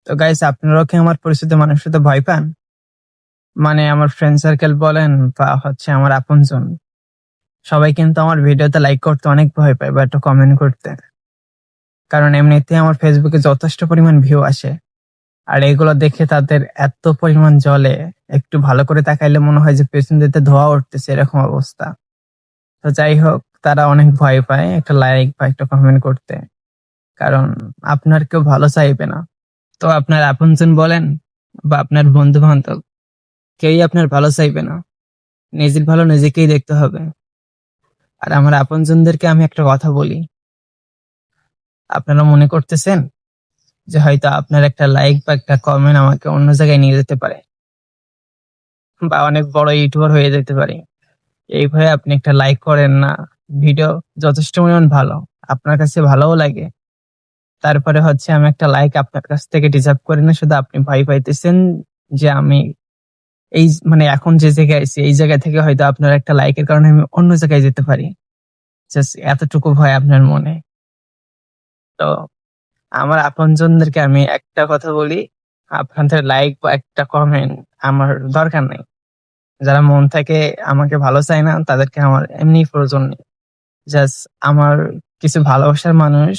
তো গাইস, আপনারাও কি আমার পরিচিত মানুষের সাথে ভয় পান? মানে আমার ফ্রেন্ড সার্কেল বলেন বা হচ্ছে আমার আপনজন, সবাই কিন্তু আমার ভিডিওতে লাইক করতে অনেক ভয় পায় বা একটা কমেন্ট করতে। কারণ এমনিতে আমার ফেসবুকে যথেষ্ট পরিমাণ ভিউ আসে, আর এগুলো দেখে তাদের এত পরিমাণ জ্বলে, একটু ভালো করে তাকাইলে মনে হয় যে পেছন দিতে ধোঁয়া উঠতেছে, এরকম অবস্থা। তো যাই হোক, তারা অনেক ভয় পায় একটা লাইক বা একটা কমেন্ট করতে, কারণ আপনার কেউ ভালো চাইবে না। তো আপনার আপনজন বলেন বা আপনার বন্ধু বান্ধব, কেউই আপনার ভালো চাইবে না। নিজের ভালো নিজেকেই দেখতে হবে। আর আমার আপনজনদেরকে আমি একটা কথা বলি, আপনারা মনে করতেছেন যে হয়তো আপনার একটা লাইক বা একটা কমেন্ট আমাকে অন্য জায়গায় নিয়ে যেতে পারে বা অনেক বড় ইউটিউবার হয়ে যেতে পারে। এই ভয়ে আপনি একটা লাইক করেন না। ভিডিও যথেষ্ট পরিমাণ ভালো, আপনার কাছে ভালোও লাগে, তারপরে হচ্ছে আমি একটা লাইক আপনার কাছ থেকে ডিজার্ভ করি না, শুধু আপনি ভয় পাইতেছেন যে আমি এই মানে এখন যে জায়গায় আছি এই জায়গা থেকে হয়তো আপনার একটা লাইকের কারণে আমি অন্য জায়গায় যেতে পারি। জাস্ট এতটুকু ভয় আপনার মনে। তো আমার আপনজনদেরকে আমি একটা কথা বলি, আপনাদের লাইক বা একটা কমেন্ট আমার দরকার নেই। যারা মন থেকে আমাকে ভালো চায় না তাদেরকে আমার এমনি প্রয়োজন নেই। জাস্ট আমার কিছু ভালোবাসার মানুষ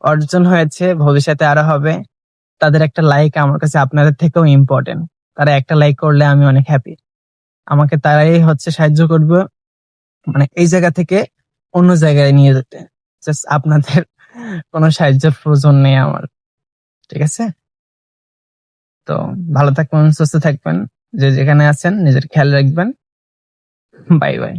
অর্জন হয়েছে, ভবিষ্যতে আরো হবে। তাদের একটা লাইক আমার কাছে আপনাদের থেকেও ইম্পর্টেন্ট। তারা একটা লাইক করলে আমি অনেক হ্যাপি। আমাকে তারাই হচ্ছে সাহায্য করবে, মানে এই জায়গা থেকে অন্য জায়গায় নিয়ে যেতে। জাস্ট আপনাদের কোনো সাহায্যের প্রয়োজন নেই আমার। ঠিক আছে? তো ভালো থাকবেন, সুস্থ থাকবেন। যে যেখানে আছেন নিজের খেয়াল রাখবেন। Bye bye.